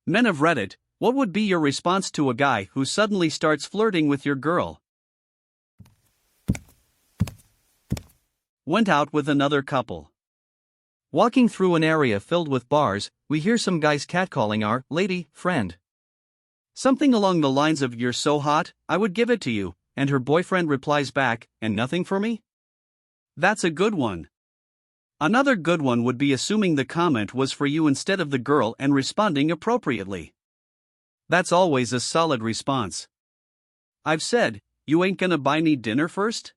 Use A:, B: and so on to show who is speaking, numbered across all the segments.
A: Men of Reddit, what would be your response to a guy who suddenly starts flirting with your girl? Went out with another couple. Walking through an area filled with bars, we hear some guys catcalling our lady friend. Something along the lines of "You're so hot, I would give it to you," and her boyfriend replies back, "And nothing for me?" That's a good one. Another good one would be assuming the comment was for you instead of the girl and responding appropriately. That's always a solid response. I've said, "You ain't gonna buy me dinner first?"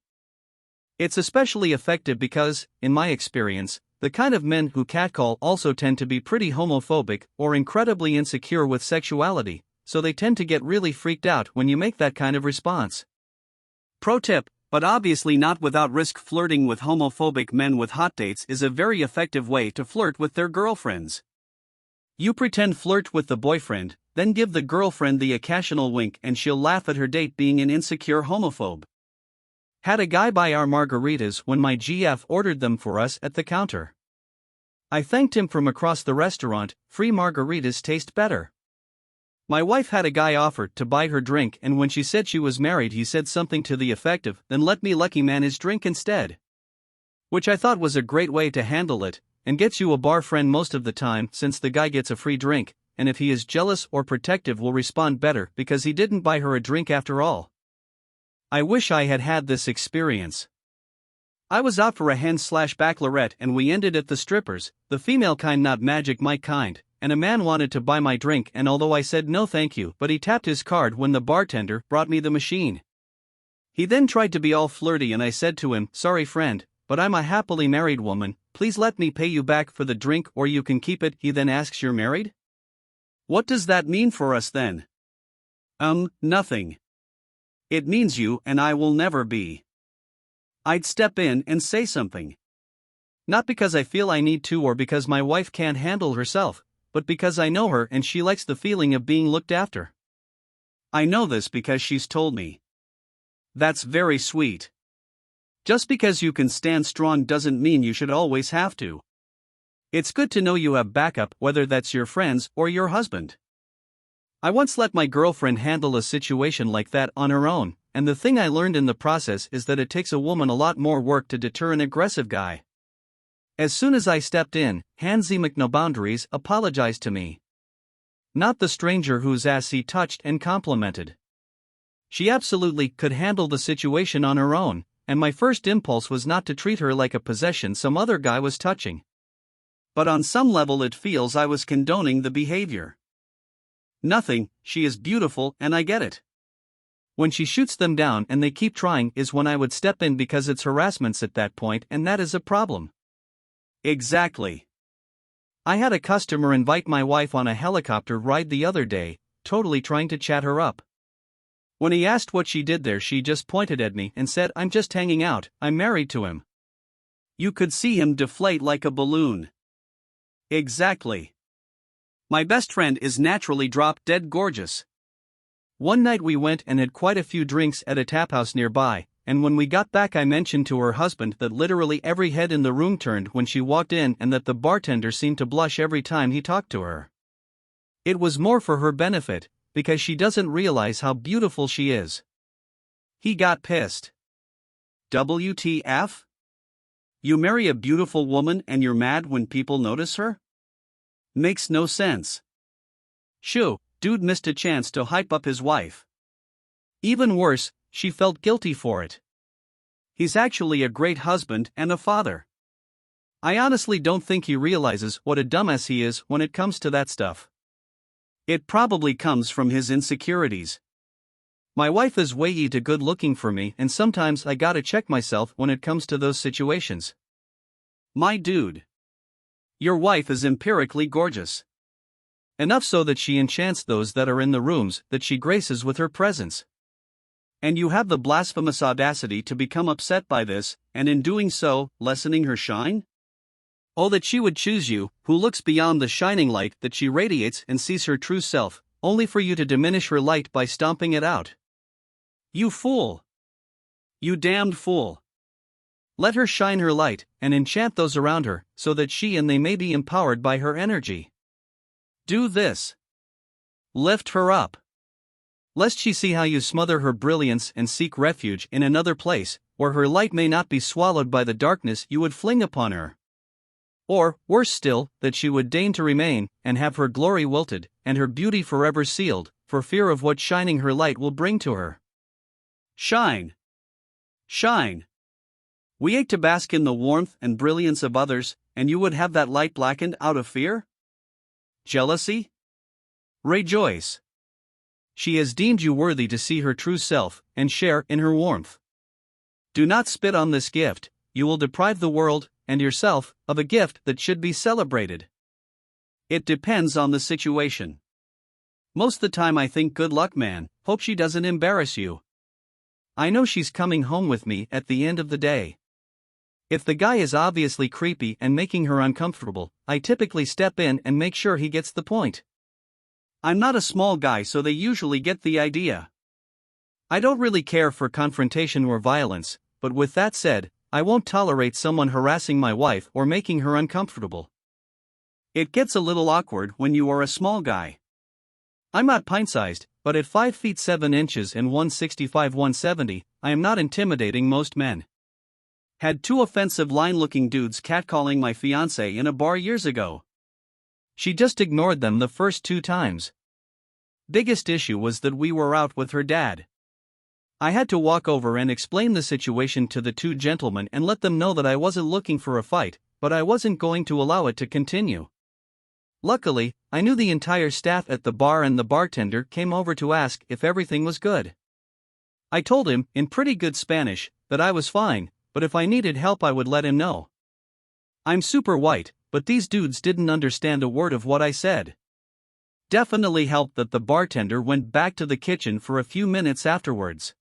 A: It's especially effective because, in my experience, the kind of men who catcall also tend to be pretty homophobic or incredibly insecure with sexuality, so they tend to get really freaked out when you make that kind of response. Pro tip, but obviously not without risk: flirting with homophobic men with hot dates is a very effective way to flirt with their girlfriends. You pretend flirt with the boyfriend, then give the girlfriend the occasional wink and she'll laugh at her date being an insecure homophobe. Had a guy buy our margaritas when my GF ordered them for us at the counter. I thanked him from across the restaurant. Free margaritas taste better. My wife had a guy offer to buy her drink, and when she said she was married, he said something to the effect of, "Then let me lucky man his drink instead." Which I thought was a great way to handle it, and gets you a bar friend most of the time, since the guy gets a free drink, and if he is jealous or protective will respond better because he didn't buy her a drink after all. I wish I had had this experience. I was out for a hen/Bachelorette and we ended at the strippers, the female kind, not Magic Mike kind, and a man wanted to buy my drink, and although I said no thank you, but he tapped his card when the bartender brought me the machine. He then tried to be all flirty and I said to him, "Sorry friend, but I'm a happily married woman, please let me pay you back for the drink or you can keep it." He then asks, "You're married? What does that mean for us then?" Nothing. It means you and I will never be. I'd step in and say something. Not because I feel I need to or because my wife can't handle herself, but because I know her and she likes the feeling of being looked after. I know this because she's told me. That's very sweet. Just because you can stand strong doesn't mean you should always have to. It's good to know you have backup, whether that's your friends or your husband. I once let my girlfriend handle a situation like that on her own, and the thing I learned in the process is that it takes a woman a lot more work to deter an aggressive guy. As soon as I stepped in, Hansi McNoboundaries apologized to me. Not the stranger whose ass he touched and complimented. She absolutely could handle the situation on her own, and my first impulse was not to treat her like a possession some other guy was touching. But on some level it feels I was condoning the behavior. Nothing, she is beautiful and I get it. When she shoots them down and they keep trying is when I would step in because it's harassment at that point, and that is a problem. Exactly. I had a customer invite my wife on a helicopter ride the other day, totally trying to chat her up. When he asked what she did there, she just pointed at me and said, "I'm just hanging out, I'm married to him." You could see him deflate like a balloon. Exactly. My best friend is naturally drop-dead gorgeous. One night we went and had quite a few drinks at a tap house nearby, and when we got back I mentioned to her husband that literally every head in the room turned when she walked in and that the bartender seemed to blush every time he talked to her. It was more for her benefit, because she doesn't realize how beautiful she is. He got pissed. WTF? You marry a beautiful woman and you're mad when people notice her? Makes no sense. Shoo, dude missed a chance to hype up his wife. Even worse, she felt guilty for it. He's actually a great husband and a father. I honestly don't think he realizes what a dumbass he is when it comes to that stuff. It probably comes from his insecurities. My wife is way too good looking for me, and sometimes I gotta check myself when it comes to those situations. My dude. Your wife is empirically gorgeous. Enough so that she enchants those that are in the rooms that she graces with her presence. And you have the blasphemous audacity to become upset by this, and in doing so, lessening her shine? Oh, that she would choose you, who looks beyond the shining light that she radiates and sees her true self, only for you to diminish her light by stomping it out. You fool. You damned fool. Let her shine her light, and enchant those around her, so that she and they may be empowered by her energy. Do this. Lift her up. Lest she see how you smother her brilliance and seek refuge in another place, where her light may not be swallowed by the darkness you would fling upon her. Or, worse still, that she would deign to remain, and have her glory wilted, and her beauty forever sealed, for fear of what shining her light will bring to her. Shine. Shine. We ache to bask in the warmth and brilliance of others, and you would have that light blackened out of fear? Jealousy? Rejoice. She has deemed you worthy to see her true self, and share in her warmth. Do not spit on this gift, you will deprive the world, and yourself, of a gift that should be celebrated. It depends on the situation. Most the time I think good luck man, hope she doesn't embarrass you. I know she's coming home with me at the end of the day. If the guy is obviously creepy and making her uncomfortable, I typically step in and make sure he gets the point. I'm not a small guy, so they usually get the idea. I don't really care for confrontation or violence, but with that said, I won't tolerate someone harassing my wife or making her uncomfortable. It gets a little awkward when you are a small guy. I'm not pint-sized, but at 5 feet 7 inches and 165-170, I am not intimidating most men. Had 2 offensive line-looking dudes catcalling my fiancée in a bar years ago. She just ignored them the first 2 times. Biggest issue was that we were out with her dad. I had to walk over and explain the situation to the 2 gentlemen and let them know that I wasn't looking for a fight, but I wasn't going to allow it to continue. Luckily, I knew the entire staff at the bar and the bartender came over to ask if everything was good. I told him, in pretty good Spanish, that I was fine, but if I needed help I would let him know. I'm super white, but these dudes didn't understand a word of what I said. Definitely helped that the bartender went back to the kitchen for a few minutes afterwards.